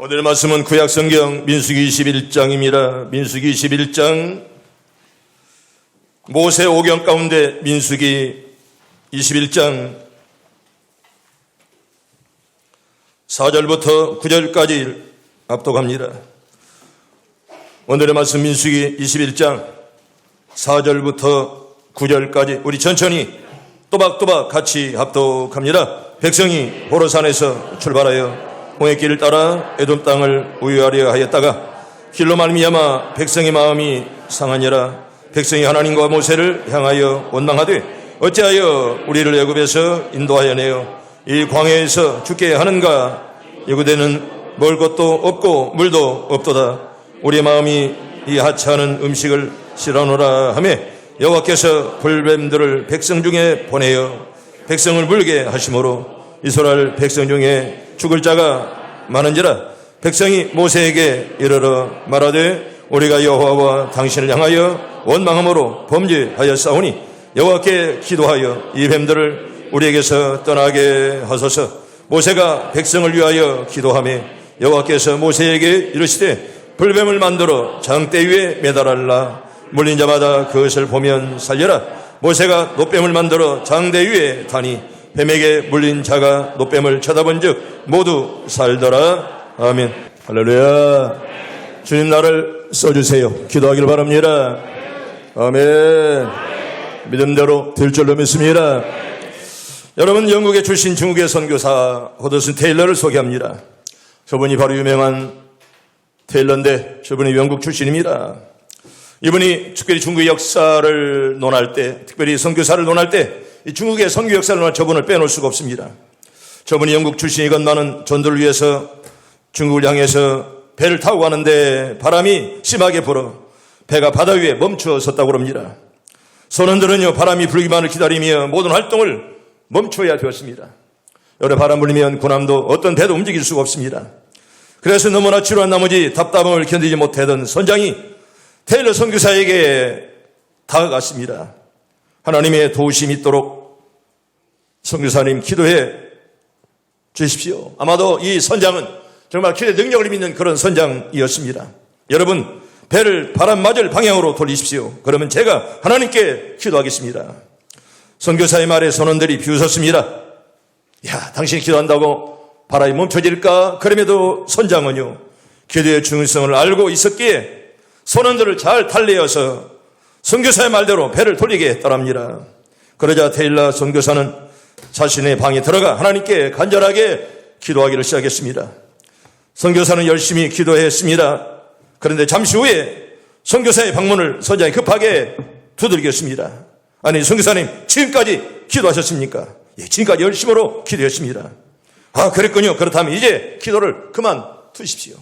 오늘 말씀은 구약성경 민수기 21장입니다. 민수기 21장 모세 오경 가운데 민수기 21장 4절부터 9절까지 압독합니다. 오늘의 말씀 민수기 21장 4절부터 9절까지 우리 천천히 또박또박 같이 합독합니다. 백성이 호르산에서 출발하여 홍해길을 따라 에돔 땅을 우회하려 하였다가 길로 말미암아 백성의 마음이 상하니라. 백성이 하나님과 모세를 향하여 원망하되 어찌하여 우리를 애굽에서 인도하여내어 이 광야에서 죽게 하는가. 이곳에는 먹을 것도 없고 물도 없도다. 우리 마음이 이 하찮은 음식을 싫어하노라 하며 여호와께서 불뱀들을 백성 중에 보내어 백성을 물게 하심으로 이스라엘 백성 중에 죽을 자가 많은지라. 백성이 모세에게 이르러 말하되 우리가 여호와와 당신을 향하여 원망함으로 범죄하였사오니 여호와께 기도하여 이 뱀들을 우리에게서 떠나게 하소서. 모세가 백성을 위하여 기도하며 여호와께서 모세에게 이르시되 불뱀을 만들어 장대 위에 매달아라. 물린 자마다 그것을 보면 살려라. 모세가 놋뱀을 만들어 장대 위에 다니 뱀에게 물린 자가 놋뱀을 쳐다본 즉 모두 살더라. 아멘. 할렐루야. 주님 나를 써주세요. 기도하기를 바랍니다. 아멘. 믿음대로 될 줄로 믿습니다. 여러분, 영국에 출신 중국의 선교사 허더슨 테일러를 소개합니다. 저분이 바로 유명한 테일러인데 저분이 영국 출신입니다. 이분이 특별히 중국의 역사를 논할 때, 특별히 선교사를 논할 때 이 중국의 선교 역사를 논할 저분을 빼놓을 수가 없습니다. 저분이 영국 출신이건만은 전도를 위해서 중국을 향해서 배를 타고 가는데 바람이 심하게 불어 배가 바다 위에 멈추어 섰다고 합니다. 선원들은요 바람이 불기만을 기다리며 모든 활동을 멈춰야 되었습니다. 열에 바람 불리면 군함도 어떤 배도 움직일 수가 없습니다. 그래서 너무나 지루한 나머지 답답함을 견디지 못하던 선장이 테일러 선교사에게 다가갔습니다. 하나님의 도우심이 있도록 선교사님 기도해 주십시오. 아마도 이 선장은 정말 기도의 능력을 믿는 그런 선장이었습니다. 여러분, 배를 바람 맞을 방향으로 돌리십시오. 그러면 제가 하나님께 기도하겠습니다. 선교사의 말에 선원들이 비웃었습니다. 야, 당신이 기도한다고 바람이 멈춰질까? 그럼에도 선장은요 기도의 중요성을 알고 있었기에 선원들을 잘 달래어서 선교사의 말대로 배를 돌리게 했더랍니다. 그러자 테일러 선교사는 자신의 방에 들어가 하나님께 간절하게 기도하기를 시작했습니다. 선교사는 열심히 기도했습니다. 그런데 잠시 후에 선교사의 방문을 선장이 급하게 두들겼습니다. 아니, 선교사님 지금까지 기도하셨습니까? 예, 지금까지 열심으로 기도했습니다. 아, 그랬군요. 그렇다면 이제 기도를 그만두십시오.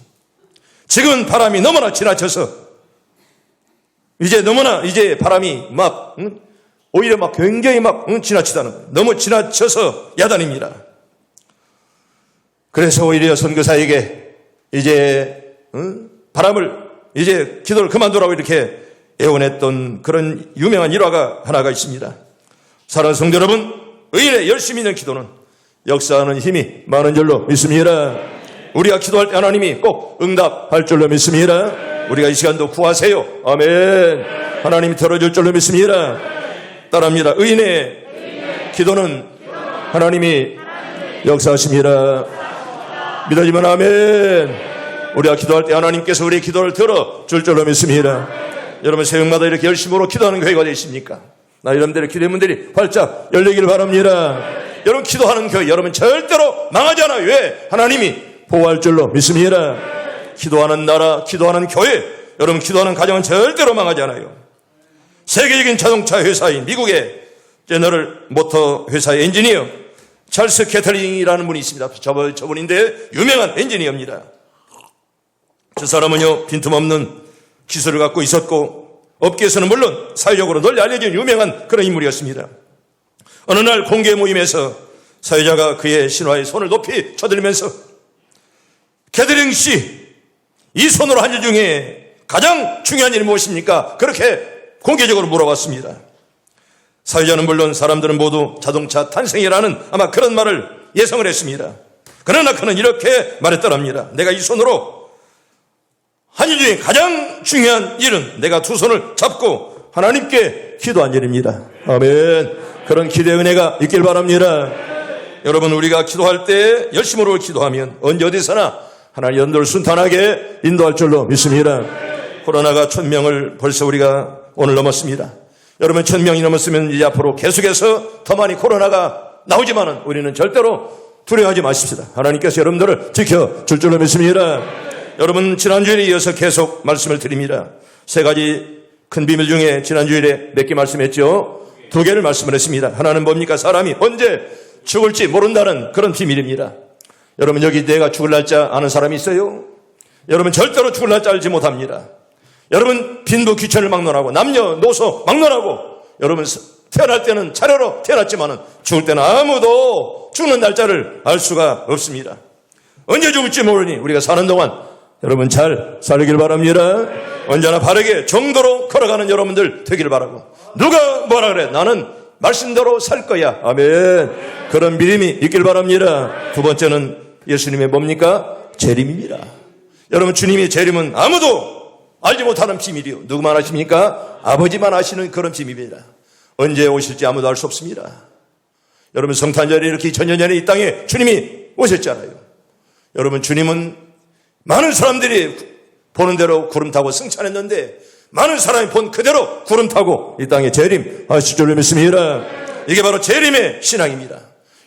지금 바람이 너무나 지나쳐서 이제 바람이 오히려 굉장히 지나치다는 거예요. 너무 지나쳐서 야단입니다. 그래서 오히려 선교사에게 이제 기도를 그만두라고 이렇게 애원했던 그런 유명한 일화가 하나가 있습니다. 사랑하는 성도 여러분, 의인의 열심히 있는 기도는 역사하는 힘이 많은 줄로 믿습니다. 우리가 기도할 때 하나님이 꼭 응답할 줄로 믿습니다. 우리가 이 시간도 구하세요. 아멘. 하나님이 들어줄 줄로 믿습니다. 따라합니다. 의인의 기도는 하나님이 역사하십니다. 믿어지면 아멘. 우리가 기도할 때 하나님께서 우리의 기도를 들어줄 줄로 믿습니다. 여러분, 새벽마다 이렇게 열심으로 기도하는 교회가 되십니까? 나 여러분들의 기도의 문들이 활짝 열리기를 바랍니다. 여러분, 기도하는 교회 여러분 절대로 망하지 않아요. 왜? 하나님이 보호할 줄로 믿습니다. 기도하는 나라, 기도하는 교회, 여러분 기도하는 가정은 절대로 망하지 않아요. 세계적인 자동차 회사인 미국의 제너럴 모터 회사의 엔지니어 찰스 캐터링이라는 분이 있습니다. 저분인데 유명한 엔지니어입니다. 저 사람은요 빈틈없는 기술을 갖고 있었고 업계에서는 물론 사회적으로 널리 알려진 유명한 그런 인물이었습니다. 어느 날 공개 모임에서 사회자가 그의 신화에 손을 높이 쳐들면서 캐터링 씨, 이 손으로 한 일 중에 가장 중요한 일이 무엇입니까? 그렇게 공개적으로 물어봤습니다. 사회자는 물론 사람들은 모두 자동차 탄생이라는 아마 그런 말을 예상을 했습니다. 그러나 그는 이렇게 말했더랍니다. 내가 이 손으로 한 일 중에 가장 중요한 일은 내가 두 손을 잡고 하나님께 기도한 일입니다. 아멘. 그런 기도의 은혜가 있길 바랍니다. 여러분, 우리가 기도할 때 열심으로 기도하면 언제 어디서나 하나님 연도를 순탄하게 인도할 줄로 믿습니다. 코로나가 1000명을 벌써 우리가 오늘 넘었습니다. 여러분, 1000명이 넘었으면 이제 앞으로 계속해서 더 많이 코로나가 나오지만은 우리는 절대로 두려워하지 마십시다. 하나님께서 여러분들을 지켜줄 줄로 믿습니다. 여러분, 지난주일에 이어서 계속 말씀을 드립니다. 세 가지 큰 비밀 중에 지난주일에 몇 개 말씀했죠? 2개를 말씀을 했습니다. 하나는 뭡니까? 사람이 언제 죽을지 모른다는 그런 비밀입니다. 여러분, 여기 내가 죽을 날짜 아는 사람이 있어요? 여러분, 절대로 죽을 날짜 알지 못합니다. 여러분, 빈부 귀천을 막론하고 남녀노소 막론하고 여러분 태어날 때는 차례로 태어났지만은 죽을 때는 아무도 죽는 날짜를 알 수가 없습니다. 언제 죽을지 모르니 우리가 사는 동안 여러분 잘 살길 바랍니다. 언제나 바르게 정도로 걸어가는 여러분들 되길 바라고. 누가 뭐라 그래? 나는 말씀대로 살 거야. 아멘. 그런 믿음이 있길 바랍니다. 두 번째는 예수님의 뭡니까? 재림입니다. 여러분, 주님의 재림은 아무도 알지 못하는 비밀이요. 누구만 아십니까? 아버지만 아시는 그런 비밀입니다. 언제 오실지 아무도 알 수 없습니다. 여러분, 성탄절에 이렇게 2000년 전에 이 땅에 주님이 오셨잖아요. 여러분, 주님은 많은 사람들이 보는 대로 구름 타고 승천했는데 많은 사람이 본 그대로 구름 타고 이 땅에 재림하실 줄로 믿습니다. 이게 바로 재림의 신앙입니다.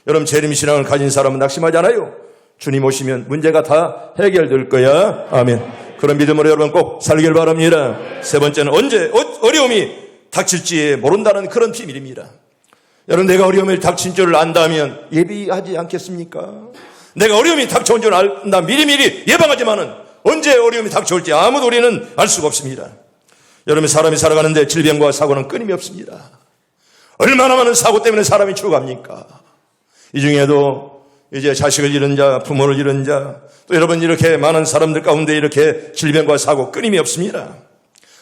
여러분, 재림 신앙을 가진 사람은 낙심하지 않아요. 주님 오시면 문제가 다 해결될 거야. 아멘. 그런 믿음으로 여러분 꼭 살길 바랍니다. 세 번째는 언제 어려움이 닥칠지 모른다는 그런 비밀입니다. 여러분, 내가 어려움이 닥친 줄을 안다면 예비하지 않겠습니까? 내가 어려움이 닥쳐온 줄 안다 미리미리 예방하지만은 언제 어려움이 닥쳐올지 아무도 우리는 알 수가 없습니다. 여러분, 사람이 살아가는데 질병과 사고는 끊임이 없습니다. 얼마나 많은 사고 때문에 사람이 죽어갑니까? 이 중에도 이제 자식을 잃은 자, 부모를 잃은 자, 또 여러분 이렇게 많은 사람들 가운데 이렇게 질병과 사고 끊임이 없습니다.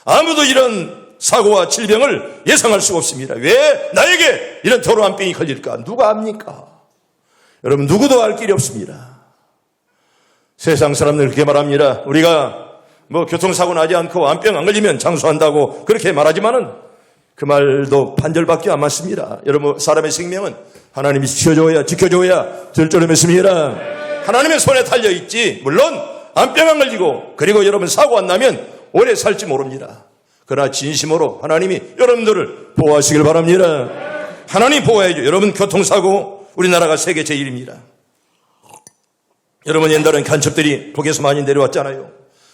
아무도 이런 사고와 질병을 예상할 수가 없습니다. 왜 나에게 이런 도로암 병이 걸릴까? 누가 압니까? 여러분, 누구도 알 길이 없습니다. 세상 사람들 그렇게 말합니다. 우리가 교통사고 나지 않고 암병 안 걸리면 장수한다고 그렇게 말하지만은 그 말도 반절밖에 안 맞습니다. 여러분, 사람의 생명은 하나님이 지켜줘야 될 줄로 믿습니다. 하나님의 손에 달려있지. 물론 암병 안 걸리고 그리고 여러분 사고 안 나면 오래 살지 모릅니다. 그러나 진심으로 하나님이 여러분들을 보호하시길 바랍니다. 하나님 보호해줘. 여러분, 교통사고 우리나라가 세계 제1입니다. 여러분, 옛날엔 간첩들이 북에서 많이 내려왔잖아요.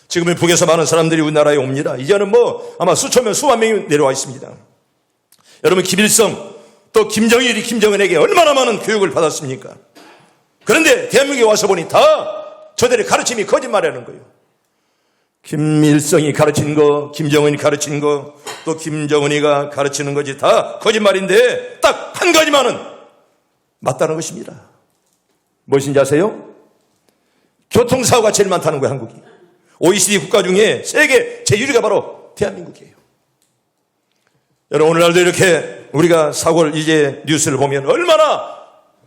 지금은 북에서 많은 사람들이 우리나라에 옵니다. 이제는 아마 수천 명, 수만 명이 내려와 있습니다. 여러분, 김일성 또 김정일이 김정은에게 얼마나 많은 교육을 받았습니까? 그런데 대한민국에 와서 보니 다 저들의 가르침이 거짓말이라는 거예요. 김일성이 가르친 거, 김정은이 가르친 거, 또 김정은이가 가르치는 것이 다 거짓말인데 딱 한 가지만은 맞다는 것입니다. 무엇인지 아세요? 교통사고가 제일 많다는 거예요, 한국이. OECD 국가 중에 세계 제1위가 바로 대한민국이에요. 여러분, 오늘날도 이렇게 우리가 사고를 이제 뉴스를 보면 얼마나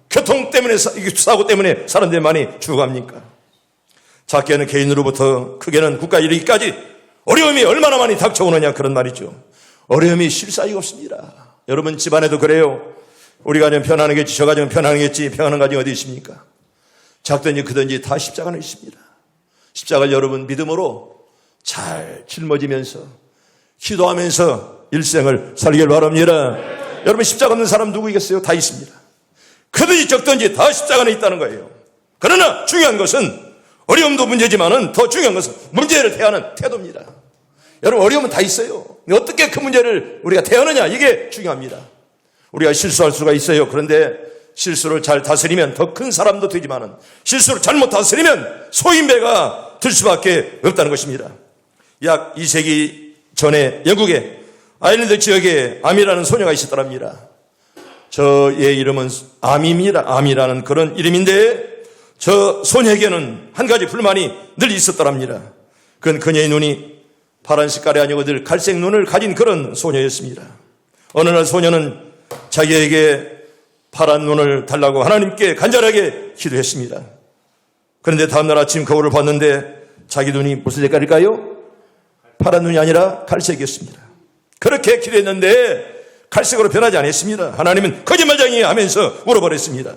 교통 때문에, 사고 때문에 사람들이 많이 죽어갑니까? 작게는 개인으로부터 크게는 국가 이르기까지 어려움이 얼마나 많이 닥쳐오느냐, 그런 말이죠. 어려움이 쉴 사이가 없습니다. 여러분, 집안에도 그래요. 우리 가정 편안하겠지, 저 가정 편안하겠지, 평안한 가정이 어디 있습니까? 작든지 크든지 다 십자가는 있습니다. 십자가를 여러분 믿음으로 잘 짊어지면서 기도하면서 일생을 살길 바랍니다. 여러분, 십자가 없는 사람 누구이겠어요? 다 있습니다. 크든지 적든지 다 십자가는 있다는 거예요. 그러나 중요한 것은 어려움도 문제지만은 더 중요한 것은 문제를 대하는 태도입니다. 여러분, 어려움은 다 있어요. 어떻게 그 문제를 우리가 대하느냐, 이게 중요합니다. 우리가 실수할 수가 있어요. 그런데 실수를 잘 다스리면 더 큰 사람도 되지만은 실수를 잘못 다스리면 소인배가 될 수밖에 없다는 것입니다. 약 2세기 전에 영국의 아일랜드 지역에 암이라는 소녀가 있었더랍니다. 저의 이름은 암입니다. 암이라는 그런 이름인데 저 소녀에게는 한 가지 불만이 늘 있었더랍니다. 그건 그녀의 눈이 파란 색깔이 아니고 늘 갈색 눈을 가진 그런 소녀였습니다. 어느 날 소녀는 자기에게 파란 눈을 달라고 하나님께 간절하게 기도했습니다. 그런데 다음날 아침 거울을 봤는데 자기 눈이 무슨 색깔일까요? 파란 눈이 아니라 갈색이었습니다. 그렇게 기도했는데 갈색으로 변하지 않았습니다. 하나님은 거짓말쟁이 하면서 울어버렸습니다.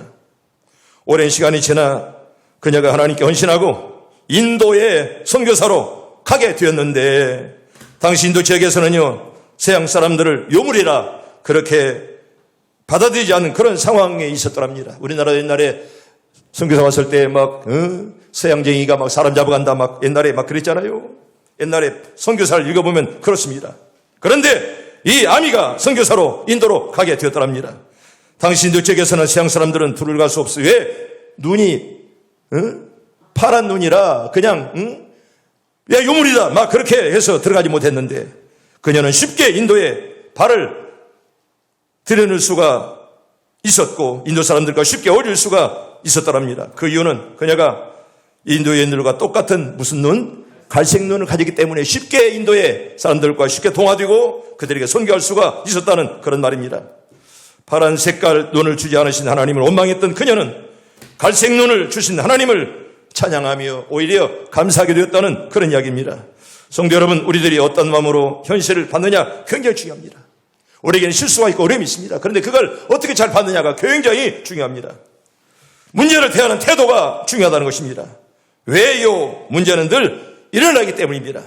오랜 시간이 지나 그녀가 하나님께 헌신하고 인도의 선교사로 가게 되었는데 당시 인도 지역에서는요, 서양 사람들을 요물이라 그렇게 받아들이지 않는 그런 상황에 있었더랍니다. 우리나라 옛날에 선교사 왔을 때 막 서양쟁이가 막 사람 잡아간다 막 옛날에 막 그랬잖아요. 옛날에 선교사를 읽어보면 그렇습니다. 그런데 이 아미가 선교사로 인도로 가게 되었더랍니다. 당시 인도 지역에서는 서양 사람들은 들어갈 수 없어요. 왜? 눈이 파란 눈이라 그냥 야 요물이다 막 그렇게 해서 들어가지 못했는데 그녀는 쉽게 인도에 발을 들여놓을 수가 있었고 인도 사람들과 쉽게 어울릴 수가 있었더랍니다. 그 이유는 그녀가 인도인들과 똑같은 무슨 눈? 갈색 눈을 가지기 때문에 쉽게 인도의 사람들과 쉽게 동화되고 그들에게 선교할 수가 있었다는 그런 말입니다. 파란 색깔 눈을 주지 않으신 하나님을 원망했던 그녀는 갈색 눈을 주신 하나님을 찬양하며 오히려 감사하게 되었다는 그런 이야기입니다. 성도 여러분, 우리들이 어떤 마음으로 현실을 받느냐 굉장히 중요합니다. 우리에게는 실수가 있고 어려움이 있습니다. 그런데 그걸 어떻게 잘 받느냐가 굉장히 중요합니다. 문제를 대하는 태도가 중요하다는 것입니다. 왜요? 문제는 늘 일어나기 때문입니다.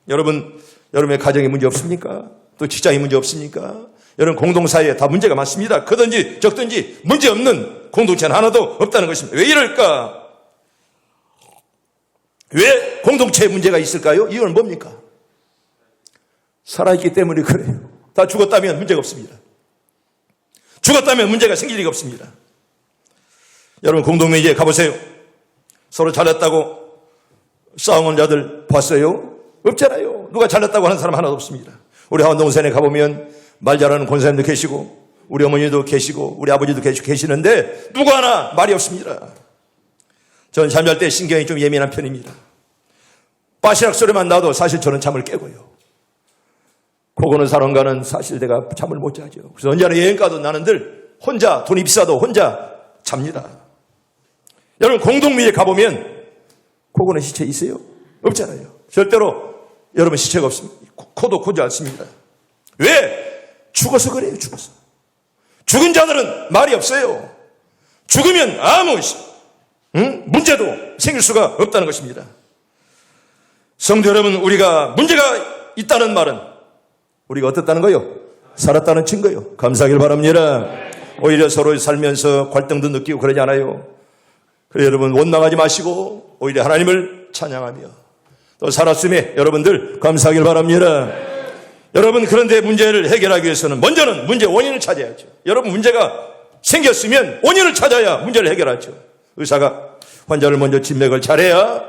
여러분의 가정에 문제 없습니까? 또 직장에 문제 없습니까? 여러분 공동사회에 다 문제가 많습니다. 크든지 적든지 문제 없는 공동체는 하나도 없다는 것입니다. 왜 이럴까? 왜 공동체에 문제가 있을까요? 이유는 뭡니까? 살아있기 때문에 그래요. 다 죽었다면 문제가 없습니다. 죽었다면 문제가 생길 리가 없습니다. 여러분 공동묘지에 가보세요. 서로 잘났다고 싸우는 자들 봤어요? 없잖아요. 누가 잘났다고 하는 사람 하나도 없습니다. 우리 하원동산에 가보면 말 잘하는 권사님도 계시고 우리 어머니도 계시고 우리 아버지도 계시는데 누구 하나 말이 없습니다. 저는 잠잘 때 신경이 좀 예민한 편입니다. 빠시락 소리만 나도 사실 저는 잠을 깨고요. 코 고는 사람과는 사실 내가 잠을 못 자죠. 그래서 언제나 여행 가도 나는 늘 혼자 돈이 비싸도 혼자 잡니다. 여러분 공동묘지에 가보면 코 고는 시체 있어요? 없잖아요. 절대로 여러분 시체가 없습니다. 코도 고지 않습니다. 왜? 죽어서 그래요. 죽어서. 죽은 자들은 말이 없어요. 죽으면 아무 문제도 생길 수가 없다는 것입니다. 성도 여러분, 우리가 문제가 있다는 말은 우리가 어떻다는 거요? 살았다는 증거요. 감사하길 바랍니다. 오히려 서로 살면서 갈등도 느끼고 그러지 않아요. 그래서 여러분 원망하지 마시고 오히려 하나님을 찬양하며 또 살았음에 여러분들 감사하길 바랍니다. 여러분 그런데 문제를 해결하기 위해서는 먼저는 문제 원인을 찾아야죠. 여러분 문제가 생겼으면 원인을 찾아야 문제를 해결하죠. 의사가 환자를 먼저 진맥을 잘해야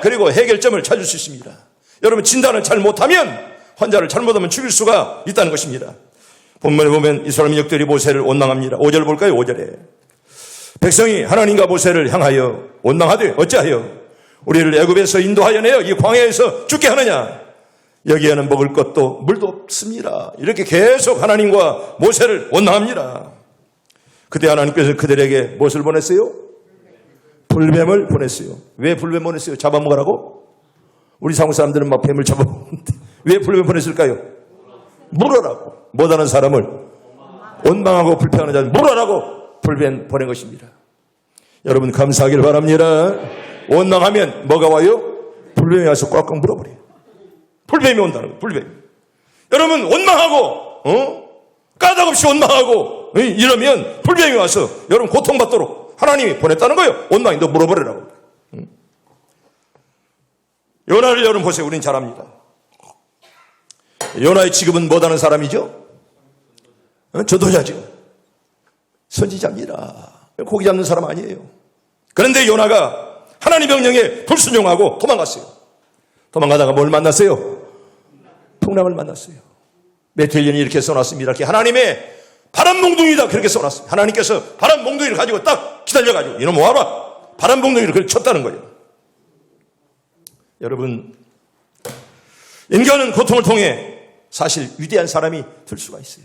그리고 해결점을 찾을 수 있습니다. 여러분 진단을 잘 못하면 환자를 잘못하면 죽일 수가 있다는 것입니다. 본문에 보면 이스라엘 민족들이 모세를 원망합니다. 5절 볼까요? 5절에 백성이 하나님과 모세를 향하여 원망하되 어찌하여 우리를 애굽에서 인도하여 내어 이 광야에서 죽게 하느냐? 여기에는 먹을 것도 물도 없습니다. 이렇게 계속 하나님과 모세를 원망합니다. 그때 하나님께서 그들에게 무엇을 보냈어요? 불뱀을 보냈어요. 왜 불뱀 보냈어요? 잡아먹으라고? 우리 한국 사람들은 막 뱀을 잡아먹는데 왜 불뱀 보냈을까요? 물어라고. 못하는 사람을 원망하고 불평하는 자를 물어라고 불뱀 보낸 것입니다. 여러분 감사하길 바랍니다. 원망하면 뭐가 와요? 불뱀이 와서 꽉꽉 물어버려요. 불뱀이 온다는 거예요. 불뱀. 여러분 원망하고 까닭없이 원망하고 이러면 불뱀이 와서 여러분 고통받도록 하나님이 보냈다는 거예요. 원망이 너 물어버리라고. 요나를 여러분 보세요. 우린 잘 압니다. 요나의 직업은 뭐다는 사람이죠? 전도자죠. 선지자입니다. 고기 잡는 사람 아니에요. 그런데 요나가 하나님 명령에 불순종하고 도망갔어요. 도망가다가 뭘 만났어요? 풍랑을 만났어요. 메텔리언이 이렇게 써놨습니다. 이렇게 하나님의 바람 몽둥이다 그렇게 써놨어요. 하나님께서 바람 몽둥이를 가지고 딱 기다려가지고 이놈 와라 바람 몽둥이를 그렇게 쳤다는 거예요. 여러분 인간은 고통을 통해 사실 위대한 사람이 될 수가 있어요.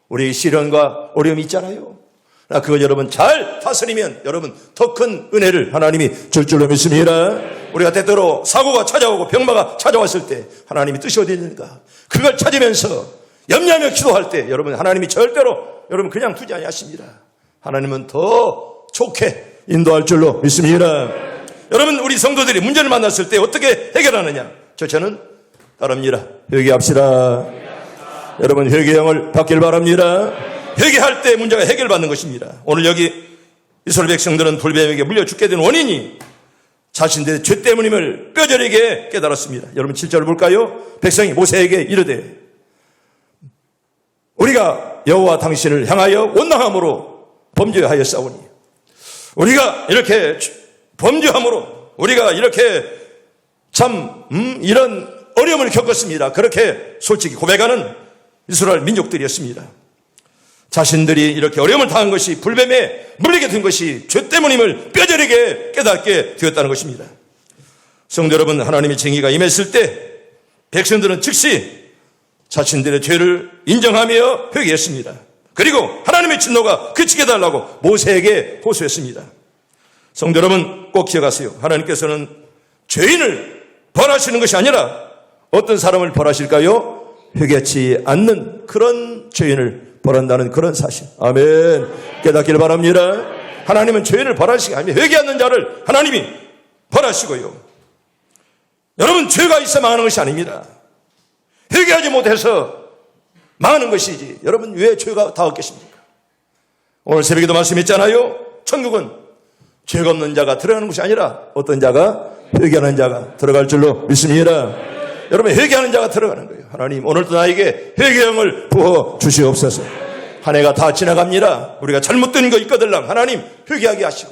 우리의 시련과 어려움이 있잖아요. 그걸 여러분 잘 다스리면 여러분 더 큰 은혜를 하나님이 줄 줄로 믿습니다. 우리가 때때로 사고가 찾아오고 병마가 찾아왔을 때 하나님이 뜻이 어디 있는가? 그걸 찾으면서 염려하며 기도할 때 여러분 하나님이 절대로 여러분 그냥 두지 아니하십니다. 하나님은 더 좋게 인도할 줄로 믿습니다. 여러분 우리 성도들이 문제를 만났을 때 어떻게 해결하느냐? 저는 따릅니다. 회개합시다. 여러분 회개형을 받길 바랍니다. 회개할 때 문제가 해결받는 것입니다. 오늘 여기 이스라엘 백성들은 불뱀에게 물려 죽게 된 원인이 자신들의 죄 때문임을 뼈저리게 깨달았습니다. 여러분 7절을 볼까요? 백성이 모세에게 이르되 우리가 여호와 당신을 향하여 원망함으로 범죄하였사오니 우리가 이렇게 범죄함으로 우리가 이렇게 참 이런 어려움을 겪었습니다. 그렇게 솔직히 고백하는 이스라엘 민족들이었습니다. 자신들이 이렇게 어려움을 당한 것이 불뱀에 물리게 된 것이 죄 때문임을 뼈저리게 깨닫게 되었다는 것입니다. 성도 여러분, 하나님의 쟁의가 임했을 때 백성들은 즉시 자신들의 죄를 인정하며 회개했습니다. 그리고 하나님의 진노가 그치게 달라고 모세에게 호소했습니다. 성도 여러분 꼭 기억하세요. 하나님께서는 죄인을 벌하시는 것이 아니라 어떤 사람을 벌하실까요? 회개치 않는 그런 죄인을 벌한다는 그런 사실. 아멘. 깨닫기를 바랍니다. 하나님은 죄인을 벌하시기 아니면 회개하는 자를 하나님이 벌하시고요. 여러분 죄가 있어 망하는 것이 아닙니다. 회개하지 못해서 망하는 것이지 여러분 왜 죄가 다 없겠습니까? 오늘 새벽에도 말씀했잖아요. 천국은 죄가 없는 자가 들어가는 것이 아니라 어떤 자가 회개하는 자가 들어갈 줄로 믿습니다. 여러분 회개하는 자가 들어가는 거예요. 하나님 오늘도 나에게 회개형을 부어 주시옵소서. 한 해가 다 지나갑니다. 우리가 잘못된 거 있거들랑 하나님 회개하게 하시고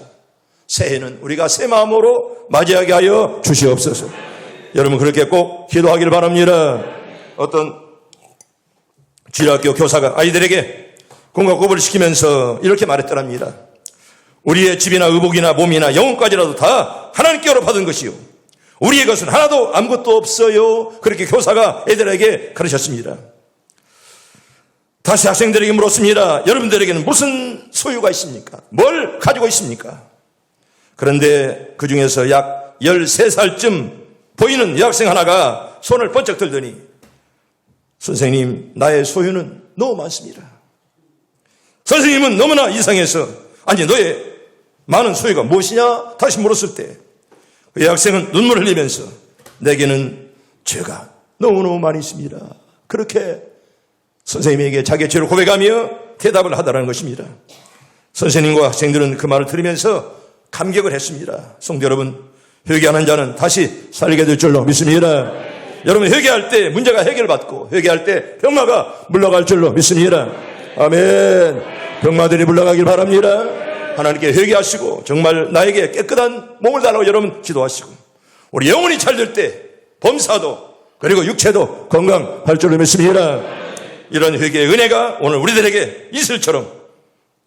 새해는 우리가 새 마음으로 맞이하게 하여 주시옵소서. 여러분 그렇게 꼭 기도하기를 바랍니다. 어떤 주일학교 교사가 아이들에게 공과 공부를 시키면서 이렇게 말했더랍니다. 우리의 집이나 의복이나 몸이나 영혼까지라도 다 하나님께로 받은 것이요 우리의 것은 하나도 아무것도 없어요. 그렇게 교사가 애들에게 가르쳤습니다. 다시 학생들에게 물었습니다. 여러분들에게는 무슨 소유가 있습니까? 뭘 가지고 있습니까? 그런데 그 중에서 약 13살쯤 보이는 여학생 하나가 손을 번쩍 들더니 선생님 나의 소유는 너무 많습니다. 선생님은 너무나 이상해서 아니 너의 많은 소유가 무엇이냐? 다시 물었을 때 그 여학생은 눈물을 흘리면서 내게는 죄가 너무너무 많이 있습니다. 그렇게 선생님에게 자기의 죄를 고백하며 대답을 하더라는 것입니다. 선생님과 학생들은 그 말을 들으면서 감격을 했습니다. 성도 여러분 회개하는 자는 다시 살게 될 줄로 믿습니다. 여러분 회개할 때 문제가 해결받고 회개할 때 병마가 물러갈 줄로 믿습니다. 아멘. 병마들이 물러가길 바랍니다. 하나님께 회개하시고 정말 나에게 깨끗한 몸을 달라고 여러분 기도하시고 우리 영혼이 잘 될 때 범사도 그리고 육체도 건강할 줄로 믿습니다. 이런 회개의 은혜가 오늘 우리들에게 이슬처럼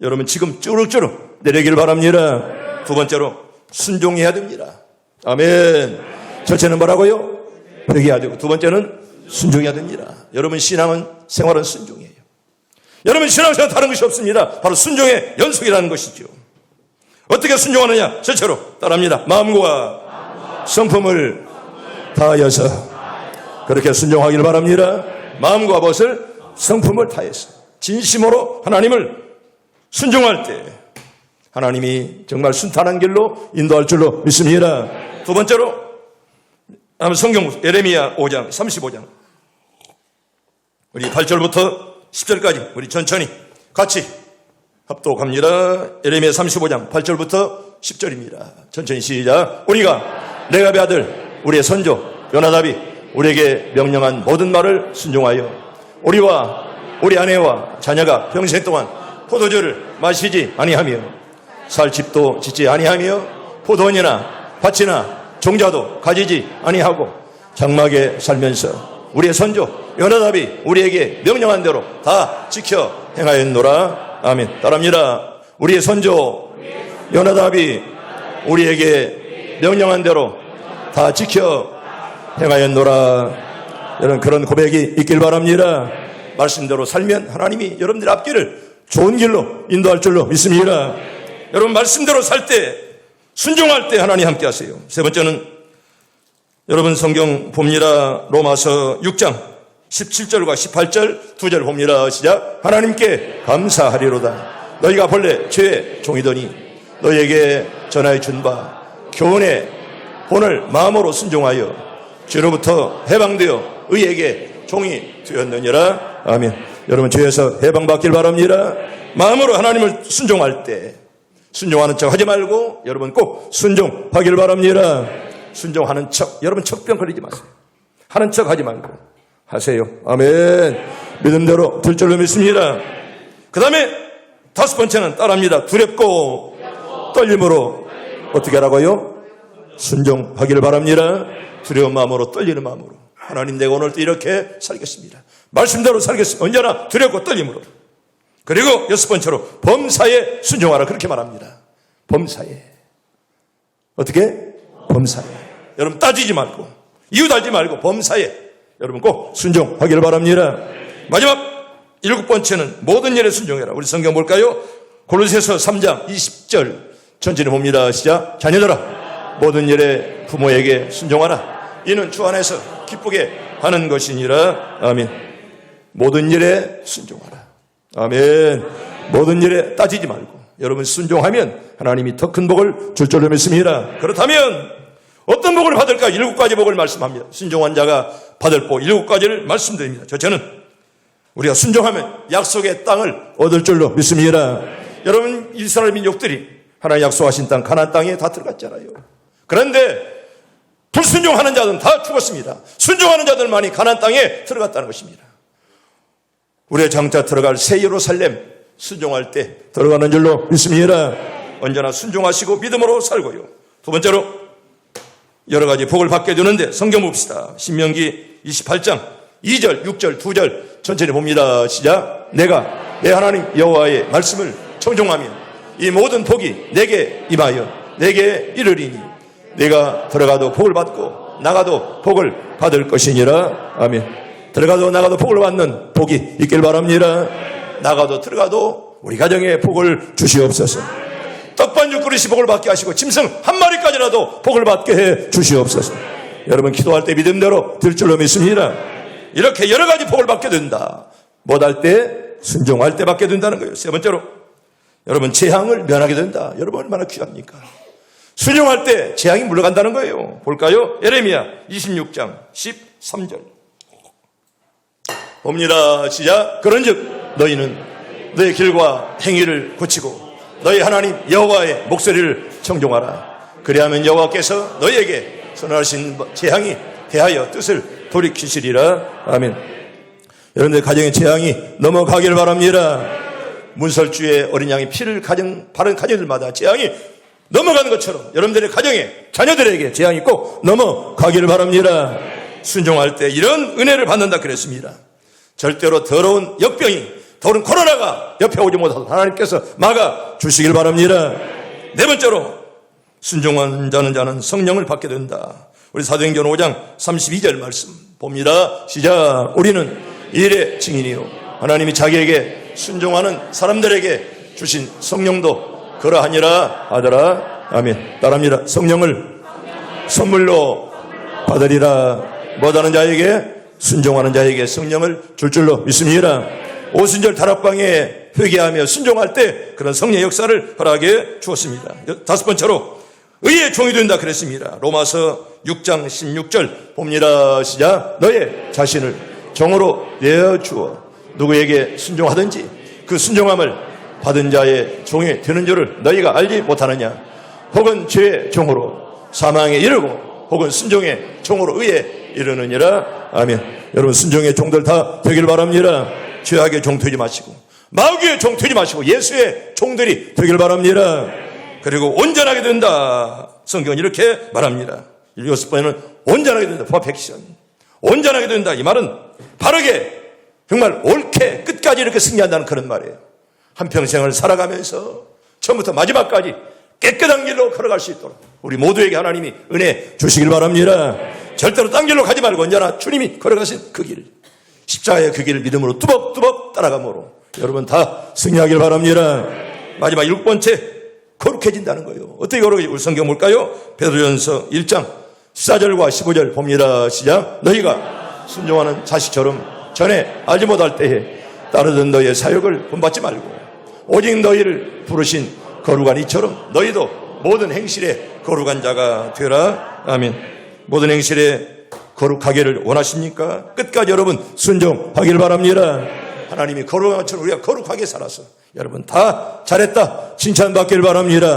여러분 지금 쭈룩쭈룩 내리길 바랍니다. 두 번째로 순종해야 됩니다. 아멘. 첫째는 뭐라고요? 회개해야 되고 두 번째는 순종해야 됩니다. 여러분 신앙은 생활은 순종이에요. 여러분 신앙생활 다른 것이 없습니다. 바로 순종의 연속이라는 것이죠. 어떻게 순종하느냐? 첫째로 따라합니다. 마음과 성품을 다하여서 그렇게 순종하기를 바랍니다. 마음과 무엇을? 성품을 다해서 진심으로 하나님을 순종할 때 하나님이 정말 순탄한 길로 인도할 줄로 믿습니다. 두 번째로 성경 예레미야 5장 35장 우리 8절부터 10절까지 우리 천천히 같이 합독합니다. 예레미야 35장 8절부터 10절입니다. 천천히 시작. 우리가 레갑의 아들 우리의 선조 요나답이 우리에게 명령한 모든 말을 순종하여 우리와 우리 아내와 자녀가 평생 동안 포도주를 마시지 아니하며 살 집도 짓지 아니하며 포도원이나 밭이나 종자도 가지지 아니하고 장막에 살면서 우리의 선조 요나답이 우리에게 명령한 대로 다 지켜 행하였노라. 아멘. 따라합니다. 우리의 선조 요나답이 우리에게 명령한 대로 다 지켜 행하였노라. 여러분 그런 고백이 있길 바랍니다. 말씀대로 살면 하나님이 여러분들 앞길을 좋은 길로 인도할 줄로 믿습니다. 여러분 말씀대로 살 때, 순종할 때 하나님 함께 하세요. 세 번째는 여러분 성경 봅니다. 로마서 6장 17절과 18절 두 절 봅니다. 시작. 하나님께 감사하리로다. 너희가 본래 죄의 종이더니 너희에게 전하여 준 바 교훈의 본을 마음으로 순종하여 죄로부터 해방되어 의에게 종이 되었느니라. 아멘. 여러분 죄에서 해방받길 바랍니다. 마음으로 하나님을 순종할 때 순종하는 척 하지 말고 여러분 꼭 순종하길 바랍니다. 순종하는 척, 여러분 척병 걸리지 마세요. 하는 척 하지 말고 하세요. 아멘. 믿음대로 될 줄로 믿습니다. 그 다음에 다섯 번째는 따라합니다. 두렵고 떨림으로 어떻게 하라고요? 순종하기를 바랍니다. 두려운 마음으로 떨리는 마음으로 하나님 내가 오늘도 이렇게 살겠습니다. 말씀대로 살겠습니다. 언제나 두렵고 떨림으로. 그리고 여섯 번째로 범사에 순종하라 그렇게 말합니다. 범사에. 어떻게? 범사에. 여러분 따지지 말고 이유 달지 말고 범사에 여러분 꼭 순종하기를 바랍니다. 마지막 일곱 번째는 모든 일에 순종해라. 우리 성경 볼까요? 골로새서 3장 20절 천천히 봅니다. 시작. 자녀들아 모든 일에 부모에게 순종하라. 이는 주 안에서 기쁘게 하는 것이니라. 아멘. 모든 일에 순종하라. 아멘. 모든 일에 따지지 말고 여러분 순종하면 하나님이 더 큰 복을 줄 줄로 믿습니다. 그렇다면 어떤 복을 받을까? 7가지 복을 말씀합니다. 순종한 자가 받을 복 7가지를 말씀드립니다. 첫째는 우리가 순종하면 약속의 땅을 얻을 줄로 믿습니다. 여러분 이스라엘 민족들이 하나님 약속하신 땅 가나안 땅에 다 들어갔잖아요. 그런데 불순종하는 자들은 다 죽었습니다. 순종하는 자들만이 가나안 땅에 들어갔다는 것입니다. 우리의 장차 들어갈 새 예루살렘 순종할 때 들어가는 줄로 믿습니다. 언제나 순종하시고 믿음으로 살고요. 두 번째로 여러 가지 복을 받게 되는데 성경 봅시다. 신명기 28장 2절 6절 2절 천천히 봅니다. 시작. 내가 내 하나님 여호와의 말씀을 청종하면 이 모든 복이 내게 임하여 내게 이르리니 내가 들어가도 복을 받고 나가도 복을 받을 것이니라. 아멘. 들어가도 나가도 복을 받는 복이 있길 바랍니다. 나가도 들어가도 우리 가정에 복을 주시옵소서. 떡반죽 그릇이 복을 받게 하시고 짐승 한 마리까지라도 복을 받게 해 주시옵소서. 여러분 기도할 때 믿음대로 될 줄로 믿습니다. 이렇게 여러 가지 복을 받게 된다. 못할 때 순종할 때 받게 된다는 거예요. 세 번째로 여러분 재앙을 면하게 된다. 여러분 얼마나 귀합니까? 순종할 때 재앙이 물러간다는 거예요. 볼까요? 예레미야 26장 13절 봅니다. 시작. 그런즉 너희는 너희 길과 행위를 고치고 너희 하나님 여호와의 목소리를 청종하라. 그리하면 여호와께서 너희에게 선언하신 재앙이 대하여 뜻을 돌이키시리라. 아멘. 여러분들 가정의 재앙이 넘어가길 바랍니다. 문설주의 어린 양이 피를 바른 가정들마다 재앙이 넘어가는 것처럼 여러분들의 가정에 자녀들에게 재앙이 꼭 넘어가기를 바랍니다. 순종할 때 이런 은혜를 받는다 그랬습니다. 절대로 더러운 역병이 더러운 코로나가 옆에 오지 못하도록 하나님께서 막아주시길 바랍니다. 네 번째로 순종한 자는 성령을 받게 된다. 우리 사도행전 5장 32절 말씀 봅니다. 시작. 우리는 일의 증인이요 하나님이 자기에게 순종하는 사람들에게 주신 성령도 그러하니라 하더라. 아멘. 따라합니다. 성령을 선물로 받으리라. 뭐하는 자에게? 순종하는 자에게 성령을 줄 줄로 믿습니다. 오순절 다락방에 회개하며 순종할 때 그런 성령의 역사를 허락해 주었습니다. 다섯 번째로 의의 종이 된다 그랬습니다. 로마서 6장 16절 봅니다. 시작. 너의 자신을 종으로 내어주어 누구에게 순종하든지 그 순종함을 받은 자의 종이 되는 줄을 너희가 알지 못하느냐. 혹은 죄의 종으로 사망에 이르고 혹은 순종의 종으로 의에 이르느니라. 아멘. 여러분 순종의 종들 다 되길 바랍니다. 죄악의 종 되지 마시고 마귀의 종 되지 마시고 예수의 종들이 되길 바랍니다. 그리고 온전하게 된다. 성경은 이렇게 말합니다. 6번에는 온전하게 된다. 퍼펙션. 온전하게 된다. 이 말은 바르게 정말 옳게 끝까지 이렇게 승리한다는 그런 말이에요. 한평생을 살아가면서 처음부터 마지막까지 깨끗한 길로 걸어갈 수 있도록 우리 모두에게 하나님이 은혜 주시길 바랍니다. 절대로 딴 길로 가지 말고 언제나 주님이 걸어가신 그 길, 십자가의 그 길을 믿음으로 뚜벅뚜벅 따라가므로 여러분 다 승리하길 바랍니다. 마지막 6번째, 거룩해진다는 거예요. 어떻게 거룩해지고? 우리 성경 볼까요? 베드로전서 1장 14절과 15절 봅니다. 시작. 너희가 순종하는 자식처럼 전에 알지 못할 때에 따르던 너희의 사역을 본받지 말고 오직 너희를 부르신 거룩한 이처럼 너희도 모든 행실에 거룩한 자가 되라. 아멘. 모든 행실에 거룩하기를 원하십니까? 끝까지 여러분 순종하길 바랍니다. 하나님이 거룩한 것처럼 우리가 거룩하게 살아서 여러분 다 잘했다 칭찬받길 바랍니다.